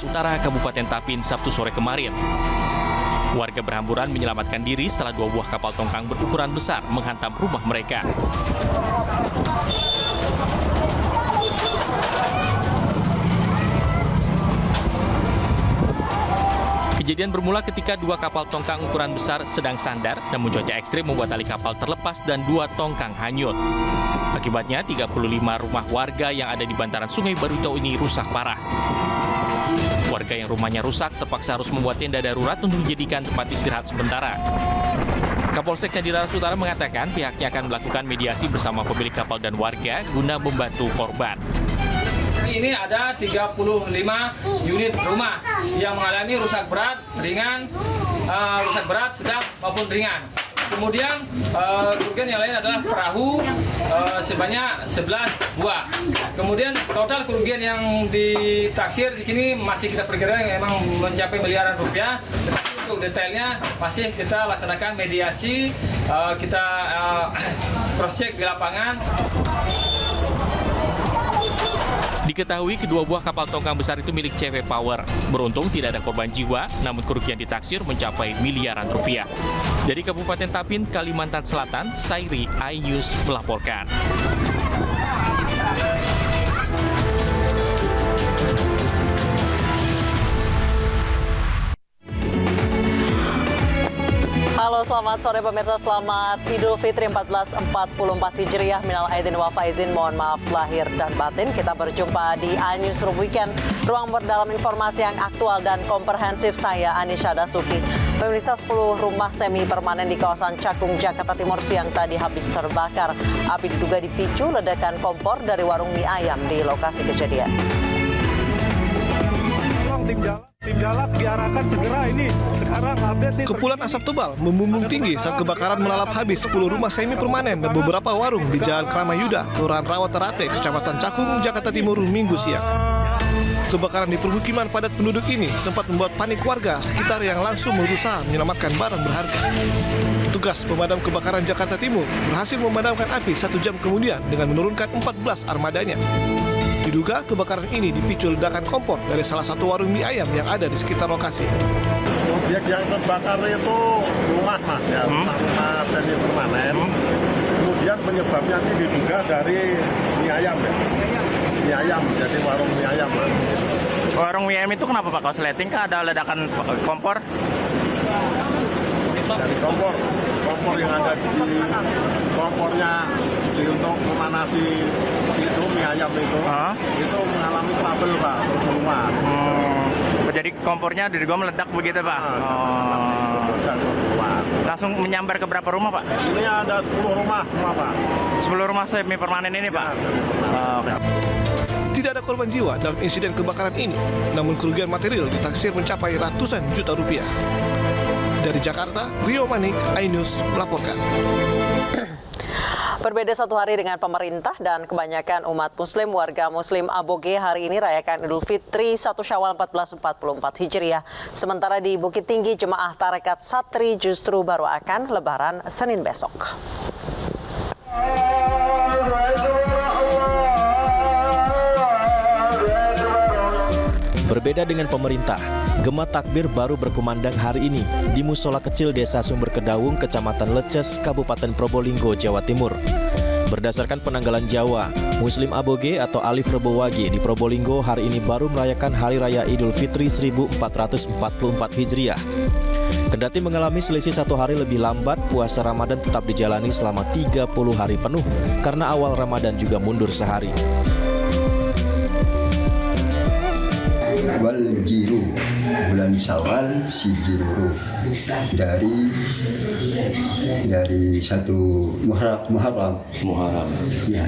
Utara, Kabupaten Tapin, Sabtu sore kemarin. Warga berhamburan menyelamatkan diri setelah 2 buah kapal tongkang berukuran besar menghantam rumah mereka. Kejadian bermula ketika 2 kapal tongkang ukuran besar sedang sandar, namun cuaca ekstrim membuat tali kapal terlepas dan 2 tongkang hanyut. Akibatnya 35 rumah warga yang ada di bantaran Sungai Barito ini rusak parah. Warga yang rumahnya rusak terpaksa harus membuat tenda darurat untuk dijadikan tempat istirahat sementara. Kapolsek Candiraras Utara mengatakan pihaknya akan melakukan mediasi bersama pemilik kapal dan warga guna membantu korban. Ini ada 35 unit rumah yang mengalami rusak berat, ringan, rusak berat, sedang maupun ringan. Kemudian kerugian yang lain adalah perahu sebanyak 11 buah. Kemudian total kerugian yang ditaksir di sini masih kita perkirakan yang memang mencapai miliaran rupiah. Tetapi untuk detailnya masih kita laksanakan mediasi, kita cross check di lapangan. Diketahui kedua buah kapal tongkang besar itu milik CV Power. Beruntung tidak ada korban jiwa, namun kerugian ditaksir mencapai miliaran rupiah. Dari Kabupaten Tapin, Kalimantan Selatan, Sairi, iNews melaporkan. Halo, selamat sore pemirsa, selamat Idul Fitri 1444 Hijriah, minal aidin wal faizin, mohon maaf lahir dan batin. Kita berjumpa di iNewsroom Weekend, ruang berdalam informasi yang aktual dan komprehensif. Saya Anisha Dasuki. Pemirsa, 10 rumah semi permanen di kawasan Cakung, Jakarta Timur siang tadi habis terbakar. Api diduga dipicu ledakan kompor dari warung mie ayam di lokasi kejadian. Tim jalap diarahkan segera ini. Sekarang update nih. Kepulan asap tebal membumbung tinggi saat kebakaran melalap habis 10 rumah semi permanen dan beberapa warung di Jalan Kramayuda, Kelurahan Rawaterate, Kecamatan Cakung, Jakarta Timur, Minggu siang. Kebakaran di permukiman padat penduduk ini sempat membuat panik warga sekitar yang langsung berusaha menyelamatkan barang berharga. Tugas pemadam kebakaran Jakarta Timur berhasil memadamkan api 1 jam kemudian dengan menurunkan 14 armadanya. Diduga kebakaran ini dipicu ledakan kompor dari salah satu warung mie ayam yang ada di sekitar lokasi. Objek yang terbakar itu rumah mas ya, rumah semi permanen. Kemudian penyebabnya ini diduga dari mie ayam ya. Mie ayam, jadi warung mie ayam mas. Warung mie ayam itu kenapa Pak? Kalau seleting kah ada ledakan kompor? Dari kompor yang ada di kompornya untuk memanasi itu mie ayam itu mengalami trouble Pak, luas. Jadi kompornya diduga meledak begitu Pak? Langsung menyambar ke berapa rumah Pak? Ini ada 10 rumah semua Pak. 10 rumah semi permanen ini Pak? Tidak ada korban jiwa dalam insiden kebakaran ini, namun kerugian material ditaksir mencapai ratusan juta rupiah. Dari Jakarta, Rio Manik, iNews melaporkan. Berbeda 1 hari dengan pemerintah dan kebanyakan umat muslim, warga muslim Aboge hari ini rayakan Idul Fitri 1 Syawal 1444 Hijriah. Sementara di Bukit Tinggi, jemaah tarekat Satri justru baru akan lebaran Senin besok. Berbeda dengan pemerintah, gema takbir baru berkumandang hari ini di Musola Kecil Desa Sumber Kedaung, Kecamatan Leces, Kabupaten Probolinggo, Jawa Timur. Berdasarkan penanggalan Jawa, Muslim Aboge atau Alif Rebo Wage di Probolinggo hari ini baru merayakan Hari Raya Idul Fitri 1444 Hijriah. Kendati mengalami selisih 1 hari lebih lambat, puasa Ramadan tetap dijalani selama 30 hari penuh karena awal Ramadan juga mundur sehari. Wal jiru, bulan Syawal si jiruru, dari 1 Muharram. Ya.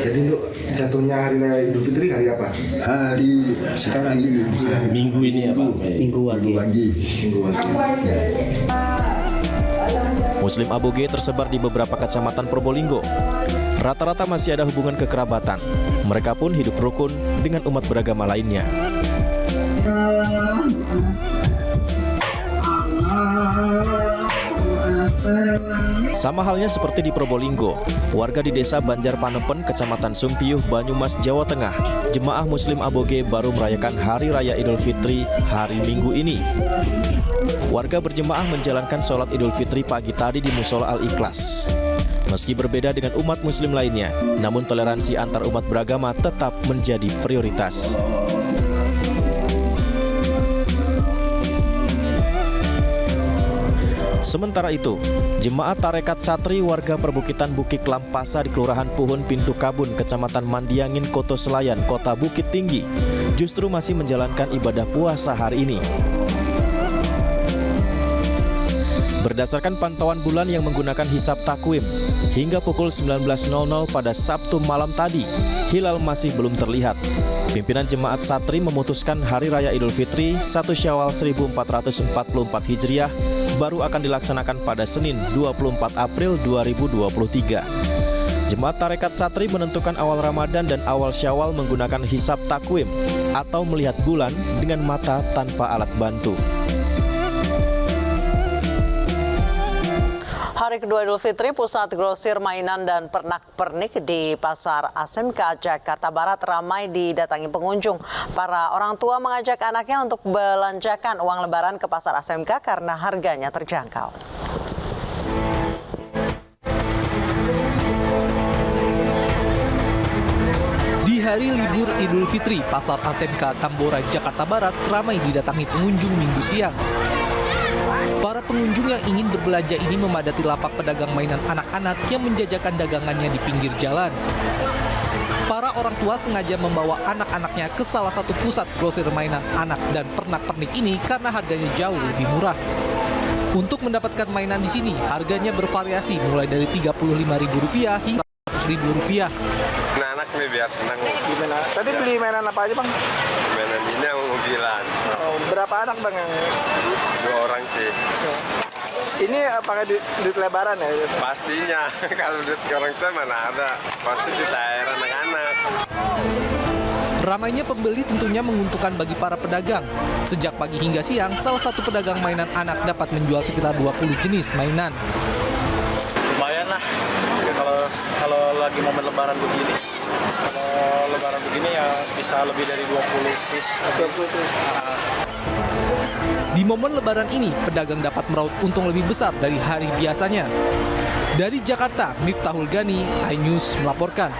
Jadi untuk jatuhnya hari raya Idul Fitri hari apa? Hari sekarang ini. Minggu ini ya Pak? Minggu pagi. Ya. Muslim Aboge tersebar di beberapa kecamatan Probolinggo. Rata-rata masih ada hubungan kekerabatan. Mereka pun hidup rukun dengan umat beragama lainnya. Sama halnya seperti di Probolinggo, warga di desa Banjar Panepen, Kecamatan Sumpiyuh, Banyumas, Jawa Tengah, jemaah Muslim Aboge baru merayakan Hari Raya Idul Fitri hari Minggu ini. Warga berjemaah menjalankan sholat Idul Fitri pagi tadi di Musola Al-Ikhlas. Meski berbeda dengan umat Muslim lainnya, namun toleransi antar umat beragama tetap menjadi prioritas. Sementara itu, jemaat Tarekat Satri warga perbukitan Bukit Lampasa di Kelurahan Puhun Pintu Kabun, Kecamatan Mandiangin, Koto Selayan, Kota Bukit Tinggi, justru masih menjalankan ibadah puasa hari ini. Berdasarkan pantauan bulan yang menggunakan hisab takwim, hingga pukul 19.00 pada Sabtu malam tadi, hilal masih belum terlihat. Pimpinan Jemaat Satri memutuskan Hari Raya Idul Fitri 1 Syawal 1444 Hijriah baru akan dilaksanakan pada Senin 24 April 2023. Jemaat Tarekat Satri menentukan awal Ramadan dan awal Syawal menggunakan hisab takwim atau melihat bulan dengan mata tanpa alat bantu. Hari kedua Idul Fitri, pusat grosir mainan dan pernak-pernik di Pasar ASMK Jakarta Barat ramai didatangi pengunjung. Para orang tua mengajak anaknya untuk belanjakan uang lebaran ke Pasar ASMK karena harganya terjangkau. Di hari libur Idul Fitri, Pasar ASMK Tambora, Jakarta Barat ramai didatangi pengunjung Minggu siang. Para pengunjung yang ingin berbelanja ini memadati lapak pedagang mainan anak-anak yang menjajakan dagangannya di pinggir jalan. Para orang tua sengaja membawa anak-anaknya ke salah satu pusat grosir mainan anak dan pernak-pernik ini karena harganya jauh lebih murah. Untuk mendapatkan mainan di sini, harganya bervariasi mulai dari Rp35.000 hingga Rp100.000. Anak nih biar senang. Gimana? Tadi beli mainan apa aja, Bang? Mainan ini yang mobilan. Oh, berapa anak, Bang? 2 orang sih. Ini pakai duit lebaran ya? Pastinya, kalau duit orang tua mana ada. Pasti ditayar anak-anak. Ramainya pembeli tentunya menguntungkan bagi para pedagang. Sejak pagi hingga siang, salah satu pedagang mainan anak dapat menjual sekitar 20 jenis mainan. Lumayan lah. Kalau lagi momen lebaran begini, ya bisa lebih dari 20 piece. Di momen lebaran ini, pedagang dapat meraup untung lebih besar dari hari biasanya. Dari Jakarta, Miftahul Gani, iNews melaporkan.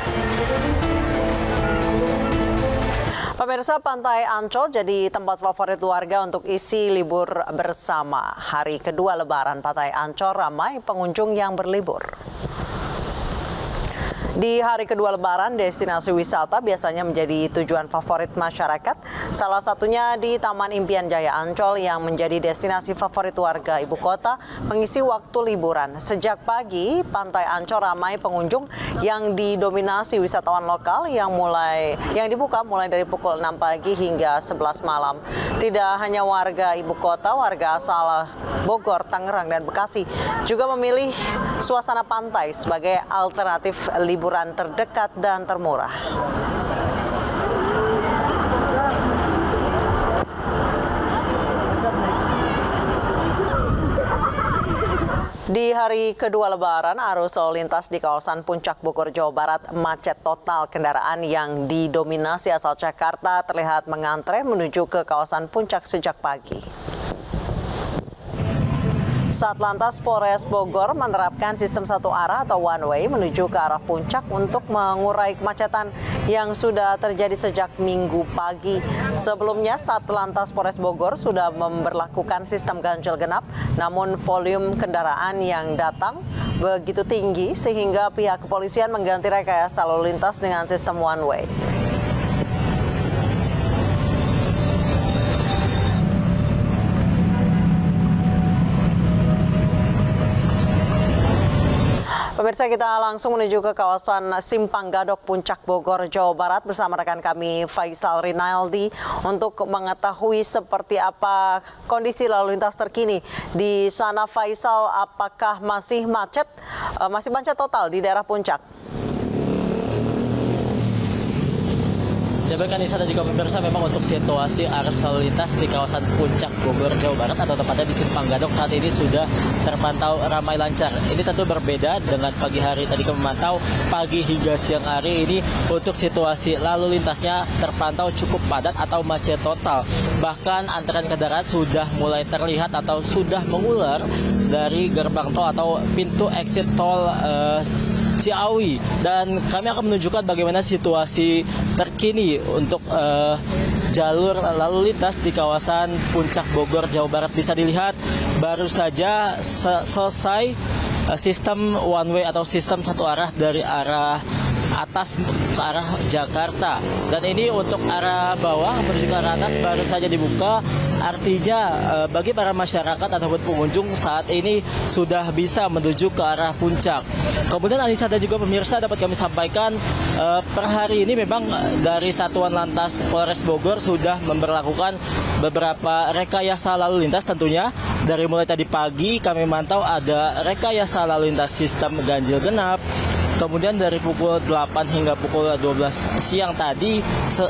Pemirsa, Pantai Ancol jadi tempat favorit warga untuk isi libur bersama. Hari kedua Lebaran, Pantai Ancol ramai pengunjung yang berlibur. Di hari kedua Lebaran, destinasi wisata biasanya menjadi tujuan favorit masyarakat. Salah satunya di Taman Impian Jaya Ancol yang menjadi destinasi favorit warga ibu kota mengisi waktu liburan. Sejak pagi, Pantai Ancol ramai pengunjung yang didominasi wisatawan lokal yang dibuka mulai dari pukul 6 pagi hingga 11 malam. Tidak hanya warga ibu kota, warga asal Bogor, Tangerang, dan Bekasi juga memilih suasana pantai sebagai alternatif liburan terdekat dan termurah. Di hari kedua Lebaran, arus lalu lintas di kawasan Puncak Bogor, Jawa Barat macet total. Kendaraan yang didominasi asal Jakarta terlihat mengantre menuju ke kawasan Puncak sejak pagi. Satlantas Polres Bogor menerapkan sistem satu arah atau one way menuju ke arah puncak untuk mengurai kemacetan yang sudah terjadi sejak Minggu pagi. Sebelumnya, Satlantas Polres Bogor sudah memberlakukan sistem ganjil genap, namun volume kendaraan yang datang begitu tinggi sehingga pihak kepolisian mengganti rekayasa lalu lintas dengan sistem one way. Pemirsa, kita langsung menuju ke kawasan Simpang Gadok, Puncak Bogor, Jawa Barat bersama rekan kami Faisal Rinaldi untuk mengetahui seperti apa kondisi lalu lintas terkini di sana. Faisal, apakah masih macet total di daerah Puncak? Ya baik Anissa dan juga pemirsa, memang untuk situasi arus lalu lintas di kawasan Puncak Bogor, Jawa Barat atau tepatnya di Simpang Gadok saat ini sudah terpantau ramai lancar. Ini tentu berbeda dengan pagi hari tadi kami memantau, pagi hingga siang hari ini untuk situasi lalu lintasnya terpantau cukup padat atau macet total. Bahkan antrean kendaraan sudah mulai terlihat atau sudah mengular dari gerbang tol atau pintu exit tol Ciawi, dan kami akan menunjukkan bagaimana situasi terkini untuk jalur lalu lintas di kawasan Puncak Bogor, Jawa Barat. Bisa dilihat baru saja selesai sistem one way atau sistem satu arah dari arah atas ke arah Jakarta, dan ini untuk arah bawah menuju ke arah atas baru saja dibuka. Artinya bagi para masyarakat ataupun pengunjung saat ini sudah bisa menuju ke arah puncak. Kemudian Anissa dan juga pemirsa, dapat kami sampaikan per hari ini memang dari Satuan Lantas Polres Bogor sudah memberlakukan beberapa rekayasa lalu lintas. Tentunya dari mulai tadi pagi kami mantau ada rekayasa lalu lintas sistem ganjil genap. Kemudian dari pukul 8 hingga pukul 12 siang tadi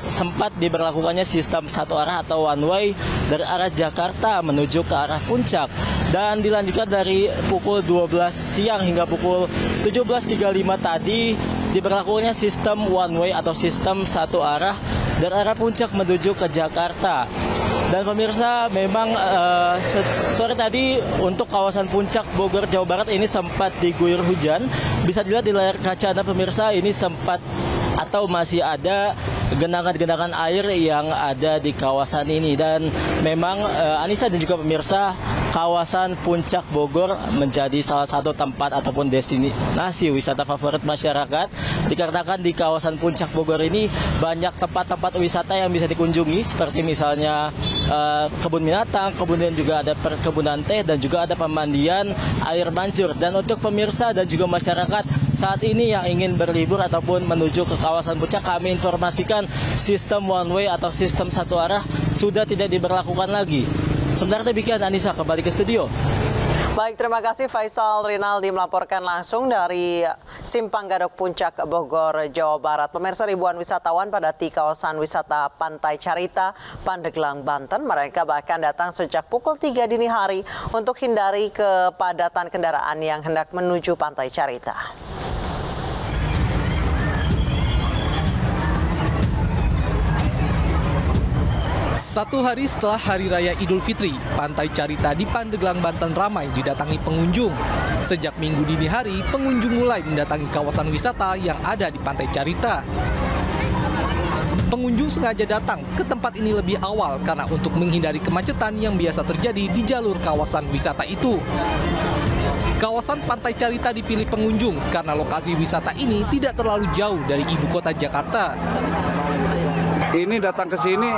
sempat diberlakukannya sistem satu arah atau one way dari arah Jakarta menuju ke arah puncak. Dan dilanjutkan dari pukul 12 siang hingga pukul 17.35 tadi diberlakukannya sistem one way atau sistem satu arah dari arah puncak menuju ke Jakarta. Dan pemirsa, memang sore tadi untuk kawasan Puncak Bogor, Jawa Barat ini sempat diguyur hujan. Bisa dilihat di layar kaca Anda pemirsa, ini sempat atau masih ada genangan-genangan air yang ada di kawasan ini. Dan memang Anissa dan juga pemirsa, kawasan Puncak Bogor menjadi salah satu tempat ataupun destinasi wisata favorit masyarakat. Dikarenakan di kawasan Puncak Bogor ini banyak tempat-tempat wisata yang bisa dikunjungi, seperti misalnya kebun binatang, kemudian juga ada perkebunan teh, dan juga ada pemandian air mancur. Dan untuk pemirsa dan juga masyarakat saat ini yang ingin berlibur ataupun menuju ke kawasan puncak, kami informasikan sistem one way atau sistem satu arah sudah tidak diberlakukan lagi. Sementara demikian, Anissa, kembali ke studio. Baik, terima kasih Faisal Rinaldi melaporkan langsung dari Simpang Gadok Puncak Bogor, Jawa Barat. Pemirsa, ribuan wisatawan pada di kawasan wisata Pantai Carita, Pandeglang, Banten. Mereka bahkan datang sejak pukul 3 dini hari untuk hindari kepadatan kendaraan yang hendak menuju Pantai Carita. Satu hari setelah Hari Raya Idul Fitri, Pantai Carita di Pandeglang, Banten ramai didatangi pengunjung. Sejak Minggu dini hari, pengunjung mulai mendatangi kawasan wisata yang ada di Pantai Carita. Pengunjung sengaja datang ke tempat ini lebih awal karena untuk menghindari kemacetan yang biasa terjadi di jalur kawasan wisata itu. Kawasan Pantai Carita dipilih pengunjung karena lokasi wisata ini tidak terlalu jauh dari ibu kota Jakarta. Ini datang ke sini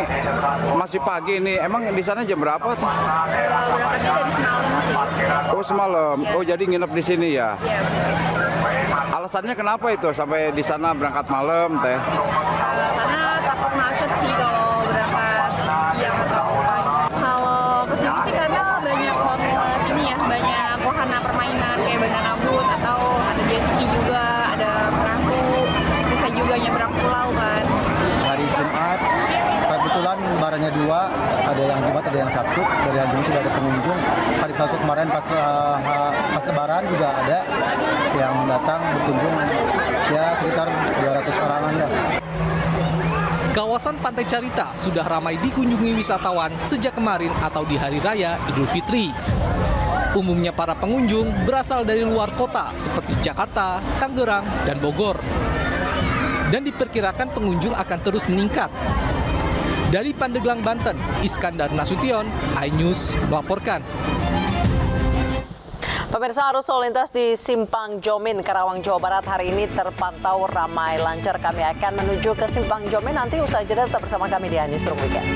masih pagi ini. Emang di sana jam berapa tuh? Oh, semalam. Oh, jadi nginep di sini ya? Alasannya kenapa itu sampai di sana berangkat malam, Teh? Karena takut macet sih kalau berangkat siang atau pagi. Kalau kesini sih karena banyak ini ya, banyak wahana permainan kayak banana boat atau ada jet ski juga, ada perahu, bisa juga nyebrang pulau kan. Hari Jumat, kebetulan lebarannya 2, ada yang Jumat, ada yang Sabtu. Dari hari Jumat sudah ada pengunjung. Hari Sabtu kemarin pas lebaran juga ada yang datang berkunjung, ya sekitar 200 orangan ya. Kawasan Pantai Carita sudah ramai dikunjungi wisatawan sejak kemarin atau di Hari Raya Idul Fitri. Umumnya para pengunjung berasal dari luar kota seperti Jakarta, Tangerang, dan Bogor. Dan diperkirakan pengunjung akan terus meningkat. Dari Pandeglang, Banten, Iskandar Nasution, iNews melaporkan. Pemirsa, arus lalu lintas di Simpang Jomin, Karawang, Jawa Barat hari ini terpantau ramai lancar. Kami akan menuju ke Simpang Jomin nanti, usai jeda tetap bersama kami di iNewsroom Weekend.